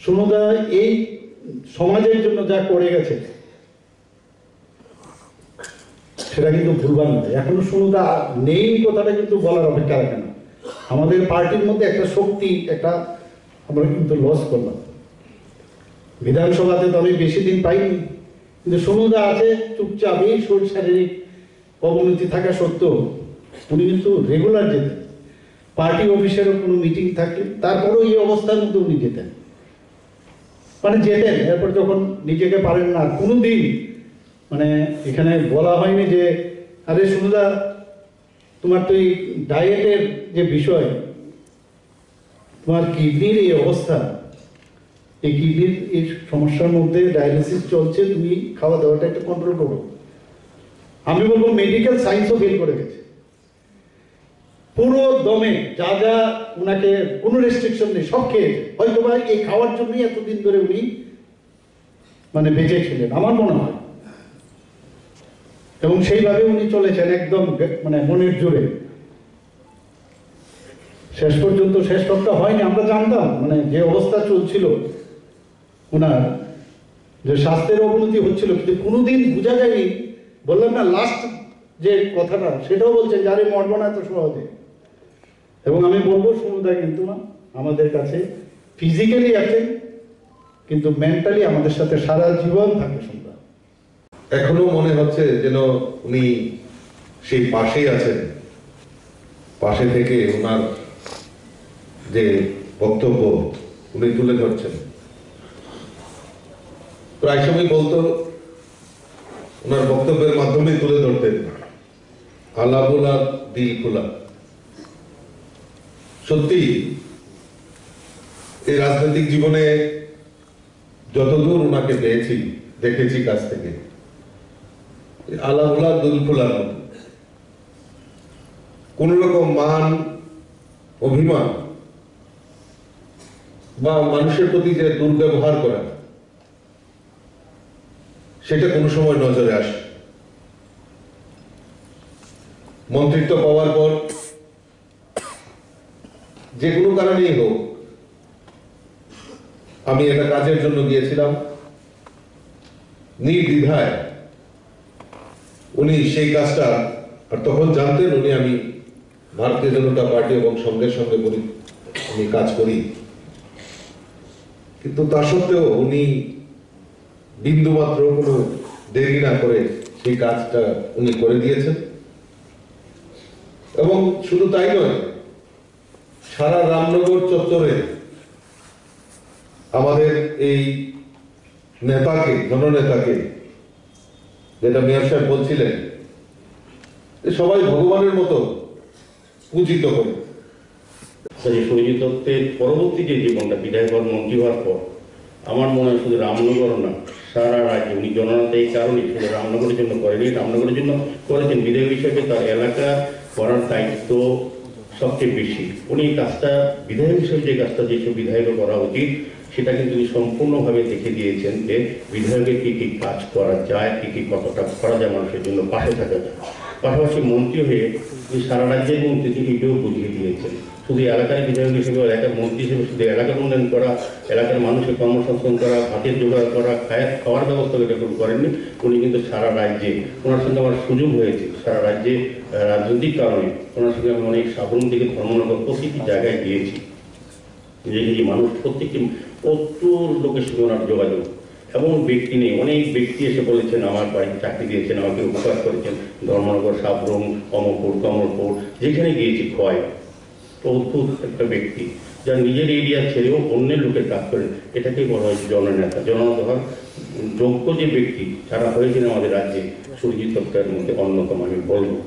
সুমদা এই সমাজের জন্য যা করে গেছে সেটা কিন্তু ভুলবার নয়। এখনো সুমদা নেই কথাটা কিন্তু বলার অপেক্ষা রাখে না। আমাদের পার্টির মধ্যে একটা শক্তি একটা আমরা কিন্তু লস করলাম। বিধানসভাতে তো আমি বেশি দিন পাইনি, কিন্তু সুমদা আছে চুপচাপ, এই শারীরিক অবনতি থাকা সত্ত্বেও উনি কিন্তু রেগুলার যেতেন। পার্টি অফিসেরও কোনো মিটিং থাকলে তারপরেও এই অবস্থার মধ্যে উনি যেতেন, মানে যেতেন। এরপর যখন নিজেকে পারেন না, কোনো দিন মানে এখানে বলা হয়নি যে আরে সুমদা তোমার তো এই ডায়েটের যে বিষয়, তোমার কিডনির এই অবস্থা, এই কিডনির এই সমস্যার মধ্যে ডায়ালিসিস চলছে, তুমি খাওয়া দাওয়াটা একটু কন্ট্রোল করো। আমি বলবো মেডিকেল সায়েন্সও ফেল করে গেছে পুরো দমে, যা যা ওনাকে কোনো রেস্ট্রিকশন নেই, সব খেয়েছে। হয়তো বা এই খাওয়ার জন্যই এতদিন ধরে উনি মানে বেঁচে ছিলেন আমার মনে হয়, এবং সেইভাবে উনি চলেছেন একদম মানে মনের জোরে। শেষ পর্যন্ত শেষ রক্ষা হয়নি। আমরা জানতাম মানে যে অবস্থা চলছিল ওনার, যে স্বাস্থ্যের অবনতি হচ্ছিল, কিন্তু কোনোদিন বোঝা যায়নি। বললাম না লাস্ট যে কথাটা, সেটাও বলছেন যে আরে মরবো না এত সহজে। এবং আমি বলবো সুমদা কিন্তু না আমাদের কাছে ফিজিক্যালি আছেন, কিন্তু মেন্টালি আমাদের সাথে সারা জীবন থাকবে সুমদা। এখনো মনে হচ্ছে যেন উনি সেই পাশেই আছেন, পাশে থেকে ওনার যে বক্তব্য উনি তুলে ধরছেন। প্রায় সময় বলতো, ওনার বক্তব্যের মাধ্যমে তুলে ধরতেন আল্লাহ বোলা দিল খোলা। সত্যি এই রাজনৈতিক জীবনে যতদূর ওনাকে পেয়েছি, দেখেছি কাছ থেকে, আল্লাহ বোলা দিল খোলার মতো কোন রকম মান অভিমান বা মানুষের প্রতি যে দুর্ব্যবহার করা, সেটা কোনো সময় নজরে আসে। মন্ত্রিত্ব পাওয়ার পর যে কোনো কারণেই হোক, আমি একটা কাজের জন্য গিয়েছিলাম, নির্দ্বিধায় উনি সেই কাজটা, আর তখন জানতেন উনি আমি ভারতীয় জনতা পার্টি এবং সঙ্গে সঙ্গে আমি কাজ করি, কিন্তু তা সত্ত্বেও উনি বিন্দুমাত্র কোনো দেরি না করে সেই কাজটা উনি করে দিয়েছেন। এবং শুধু তাই নয়, সারা রামনগর চত্বরে আমাদের এই নেতাকে, জননেতাকে, যেটা মেয়র সাহেব বলছিলেন, সবাই ভগবানের মতো পূজিত করে। সৌজিত দত্তের পরবর্তী যে জীবনটা, বিধায়ক মন্ত্রী হওয়ার পর, আমার মনে হয় শুধু রামনগর না, সারা রাজ্যে উনি জননেতা এই কারণে শুধু রামনগরের জন্য করেনি, রামনগরের জন্য করেছেন। বিধায়ক হিসেবে তার এলাকা করার দায়িত্ব সবচেয়ে বেশি। উনি কাজটা বিধায়ক হিসেবে যে কাজটা যেসব বিধায়ক করা উচিত, সেটা কিন্তু উনি সম্পূর্ণভাবে দেখে দিয়েছেন যে বিধায়কের কী কী কাজ করা যায়, কী কী কতটা করা যায়, মানুষের জন্য পাশে থাকা যায়। পাশাপাশি মন্ত্রী হয়ে সারা রাজ্যের মন্ত্রী থেকে এটাও বুঝিয়ে দিয়েছেন। শুধু এলাকার বিধায়ক হিসেবে, এলাকার মন্ত্রী হিসেবে শুধু এলাকার উন্নয়ন করা, এলাকার মানুষের কর্মসংস্থান করা, ভাতের জোগাড় করা, খাওয়ার ব্যবস্থা এরকম করেননি। উনি কিন্তু সারা রাজ্যে, ওনার সঙ্গে আমার সুযোগ হয়েছে সারা রাজ্যে রাজনৈতিক কারণে ওনার সঙ্গে আমি অনেক সাবরুম থেকে ধর্মনগর প্রতিটি জায়গায় গিয়েছি, যে মানুষ প্রত্যেকটি প্রচুর লোকের সঙ্গে ওনার যোগাযোগ। এমন ব্যক্তি নেই, অনেক ব্যক্তি এসে বলেছেন আমার বাড়িতে চাকরি দিয়েছেন, আমাকে উপকার করেছেন। ধর্মনগর, সাবরুম, কমলপুর, কমলপুর যেখানে গিয়েছি ক্ষয়, অদ্ভুত একটা ব্যক্তি, যার নিজের এরিয়া ছেড়েও অন্যের লোকের কাজ করেন। এটাকেই বলা হয়েছে জননেতা। জননেতা হওয়ার যোগ্য যে ব্যক্তি যারা হয়েছেন আমাদের রাজ্যে, সুরজিৎ দত্তের মধ্যে অন্যতম আমি বলবো।